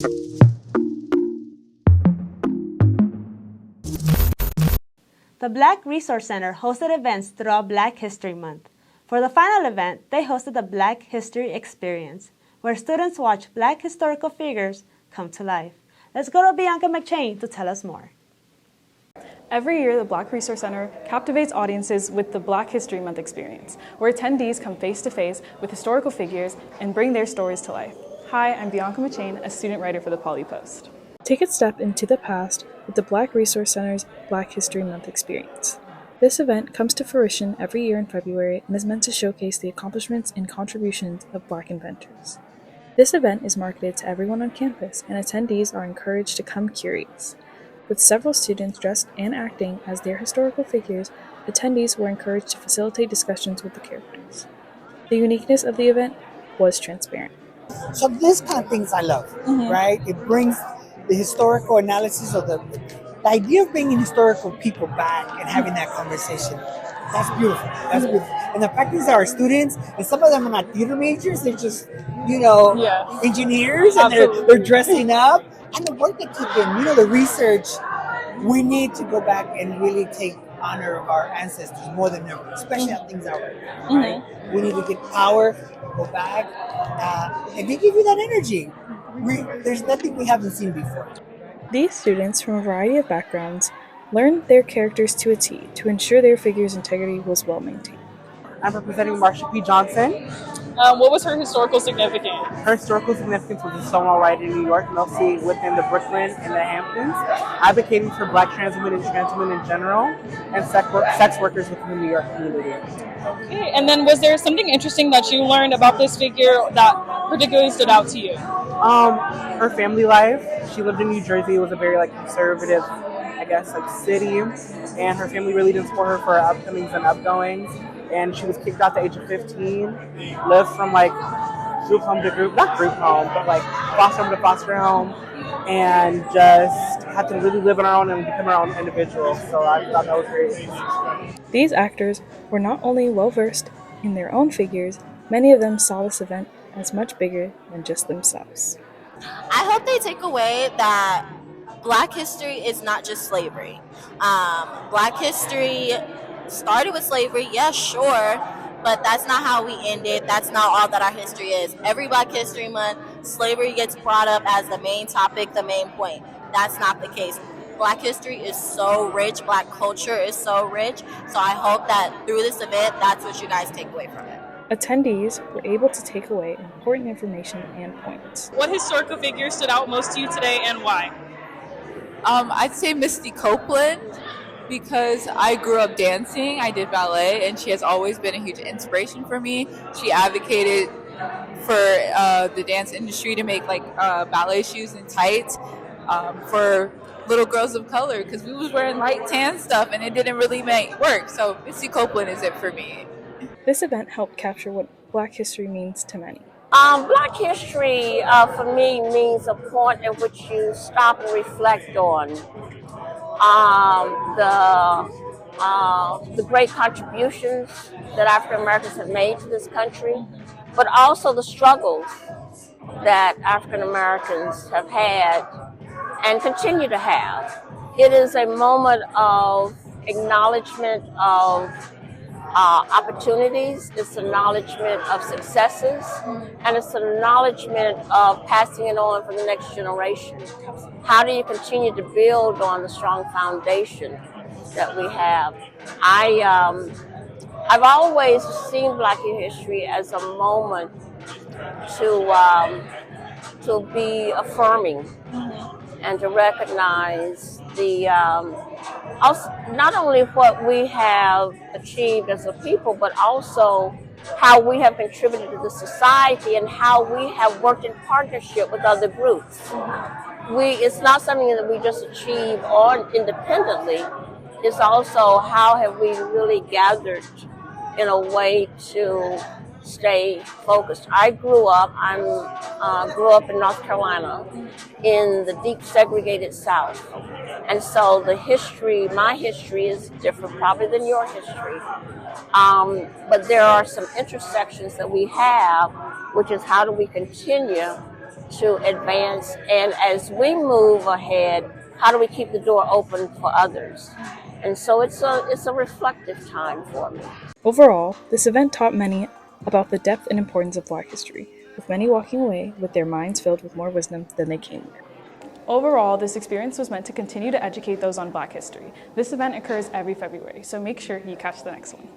The Black Resource Center hosted events throughout Black History Month. For the final event, they hosted the Black History Experience, where students watch Black historical figures come to life. Let's go to Bianca Machain to tell us more. Every year, the Black Resource Center captivates audiences with the Black History Month experience, where attendees come face-to-face with historical figures and bring their stories to life. Hi, I'm Bianca Machain, a student writer for the Poly Post. Take a step into the past with the Black Resource Center's Black History Month experience. This event comes to fruition every year in February and is meant to showcase the accomplishments and contributions of Black inventors. This event is marketed to everyone on campus, and attendees are encouraged to come curious. With several students dressed and acting as their historical figures, attendees were encouraged to facilitate discussions with the characters. The uniqueness of the event was transparent. So this kind of things I love, right? It brings the historical analysis of the idea of bringing historical people back and having that conversation. That's beautiful. That's beautiful. And the fact is that our students, and some of them are not theater majors, they're just, engineers, and they're dressing up. And the work that took in, the research, we need to go back and really take honor of our ancestors more than ever, especially how things are right now, right? We need to get power, go back, and they give you that energy. There's nothing we haven't seen before. These students from a variety of backgrounds learned their characters to a T to ensure their figure's integrity was well maintained. I'm representing Marsha P. Johnson. What was her historical significance? Her historical significance was the Stonewall Riot in New York, mostly within the Brooklyn and the Hamptons, advocating for Black trans women and trans women in general, and sex workers within the New York community. Okay, and then was there something interesting that you learned about this figure that particularly stood out to you? Her family life. She lived in New Jersey. It was a very conservative, city, and her family really didn't support her for her upcomings and upgoings. And she was kicked out at the age of 15, lived from group home to group, not group home, but foster home to foster home, and just had to really live on her own and become her own individual. So I thought that was very interesting. These actors were not only well versed in their own figures, many of them saw this event as much bigger than just themselves. I hope they take away that Black history is not just slavery. Black history started with slavery, yes, sure, but that's not how we ended. That's not all that our history is. Every Black History Month, slavery gets brought up as the main topic, the main point. That's not the case. Black history is so rich. Black culture is so rich. So I hope that through this event, that's what you guys take away from it. Attendees were able to take away important information and points. What historical figure stood out most to you today and why? I'd say Misty Copeland, because I grew up dancing. I did ballet, and she has always been a huge inspiration for me. She advocated for the dance industry to make ballet shoes and tights for little girls of color, because we was wearing light tan stuff and it didn't really work. So Misty Copeland is it for me. This event helped capture what Black history means to many. Black history for me means a point at which you stop and reflect on the great contributions that African Americans have made to this country, but also the struggles that African Americans have had and continue to have. It is a moment of acknowledgement of opportunities, it's acknowledgement of successes, and it's an acknowledgement of passing it on for the next generation. How do you continue to build on the strong foundation that we have? I've always seen Black history as a moment to be affirming and to recognize also not only what we have achieved as a people, but also how we have contributed to the society and how we have worked in partnership with other groups. It's not something that we just achieve independently. It's also how have we really gathered in a way to stay focused. I grew up in North Carolina in the deep segregated South. And so my history is different probably than your history. But there are some intersections that we have, which is how do we continue to advance, and as we move ahead, how do we keep the door open for others? And so it's a reflective time for me. Overall, this event taught many about the depth and importance of Black history, with many walking away with their minds filled with more wisdom than they came with. Overall, this experience was meant to continue to educate those on Black history. This event occurs every February, so make sure you catch the next one.